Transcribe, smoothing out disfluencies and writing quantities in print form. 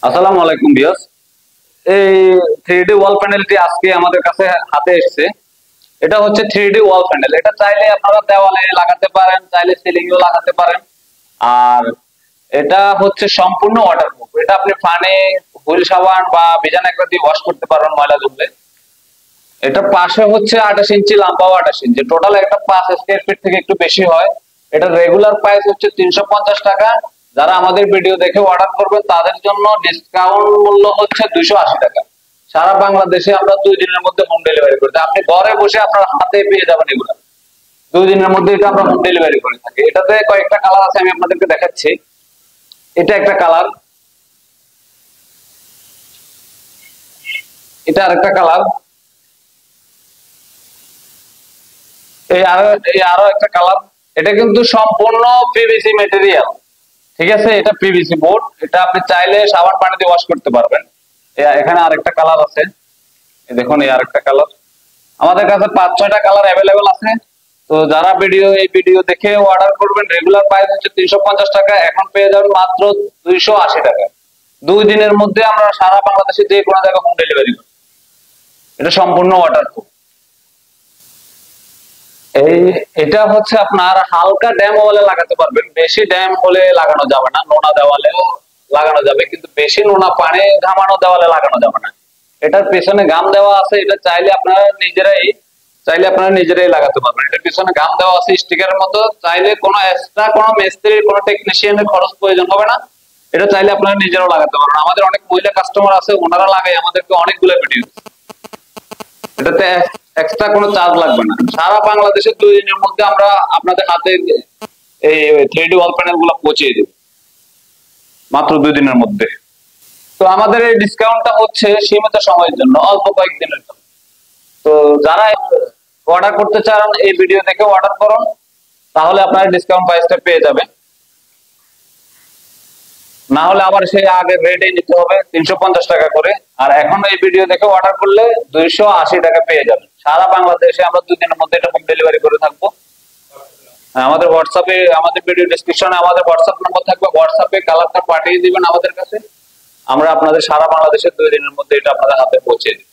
আসসালামু আলাইকুম ভিউয়ার্স। এই 3D ওয়াল প্যানেলটি আজকে আমাদের কাছে হাতে এসেছে। এটা হচ্ছে 3D ওয়াল প্যানেল। এটা চাইলে আপনারা দেওয়ালে লাগাতে পারেন, চাইলে সিলিং এও লাগাতে পারেন। আর এটা হচ্ছে সম্পূর্ণ ওয়াটারপ্রুফ। এটা আপনি পানি, হুইল সাবান বা বিজানাকড়া দিয়ে ওয়াশ করতে পারবেন ময়লা জমলে। এটা পাশে হচ্ছে 28 ইঞ্চি, লম্বাও 28 ইঞ্চি। টোটাল একটা 5 স্কয়ার ফিট থেকে একটু বেশি হয়। এটা রেগুলার প্রাইস হচ্ছে 350 টাকা। যারা আমাদের ভিডিও দেখে অর্ডার করবেন তাদের জন্য ডিসকাউন্ট মূল্য হচ্ছে 280 টাকা। সারা বাংলাদেশে আমরা 2 দিনের মধ্যে হোম ডেলিভারি করি। আপনি ঘরে বসে আপনার হাতে পেয়ে যাবেন এগুলো। 2 দিনের মধ্যে এটা আমরা হোম ডেলিভারি করে থাকি। এটাতে কয়েকটা কালার আছে, আমি আপনাদেরকে দেখাচ্ছি। এটা একটা কালার, এটা আরেকটা কালার, এই আরো একটা কালার। এটা কিন্তু সম্পূর্ণ পিভিসি ম্যাটেরিয়াল। ঠিক আছে, এটা পিভিসি বোর্ড। এটা আপনি চাইলে সাবান পানি দিয়ে ওয়াশ করতে পারবেন। এখানে আরেকটা কালার আছে, এই দেখুন, এই আরেকটা কালার। আমাদের কাছে 5-6টা কালার অ্যাভেলেবেল আছে। তো যারা এই ভিডিও দেখে অর্ডার করবেন, রেগুলার প্রাইস হচ্ছে 350 টাকা, এখন পেয়ে যাবেন মাত্র 280 টাকা। 2 দিনের মধ্যে আমরা সারা বাংলাদেশে যে কোনো জায়গায় হোম ডেলিভারি করি। এটা সম্পূর্ণ ওয়াটারপ্রুফ। এই এটা হচ্ছে আপনার হালকা ড্যাম ওয়ালে লাগাতে পারবেন, বেশি ড্যাম হলে লাগানো যাবে না। নোনা দেওয়ালেও লাগানো যাবে, কিন্তু বেশি নোনা পানি ঘামানো দেওয়ালে লাগানো যাবে না। এটার পেছনে গাম দেওয়া আছে। এটা চাইলে আপনারা নিজেরাই লাগাতে পারবেন। এটার পিছনে গাম দেওয়া আছে স্টিকারের মতো। চাইলে কোনো এক্সট্রা কোনো মিস্ত্রি, কোনো টেকনিশিয়ানের খরচ প্রয়োজন হবে না। এটা চাইলে আপনারা নিজেরাও লাগাতে পারবেন। আমাদের অনেক মহিলা কাস্টমার আছে, ওনারা লাগাই আমাদেরকে অনেকগুলো ভিডিও। এটাতে এক্সট্রা কোনো চার্জ লাগবে না। সারা বাংলাদেশে 2 দিনের মধ্যে আমরা আপনাদের হাতে এই 3D ওয়াল প্যানেল গুলো পৌঁছে দেব, মাত্র 2 দিনের মধ্যে। তো আমাদের এই ডিসকাউন্টটা হচ্ছে সীমিত সময়ের জন্য, অল্প কয়েকদিনের জন্য। তো যারা অর্ডার করতে চান এই ভিডিও দেখে অর্ডার করুন, তাহলে আপনারা ডিসকাউন্ট প্রাইসটা পেয়ে যাবেন। না হলে আবার সেই আগের রেটে নিতে হবে, 350 টাকা করে। আর এখন এই ভিডিও দেখে অর্ডার করলে 280 টাকা পেয়ে যাবেন। সারা বাংলাদেশে আমরা 2 দিনের মধ্যে এটা হোম ডেলিভারি করে থাকবো। আমাদের হোয়াটসঅ্যাপে, আমাদের ভিডিও ডেসক্রিপশনে আমাদের হোয়াটসঅ্যাপ নম্বর থাকবে। হোয়াটসঅ্যাপে কালারটা পাঠিয়ে দিবেন আমাদের কাছে। আমরা আপনাদের সারা বাংলাদেশে 2 দিনের মধ্যে এটা আপনাদের হাতে পৌঁছে দিই।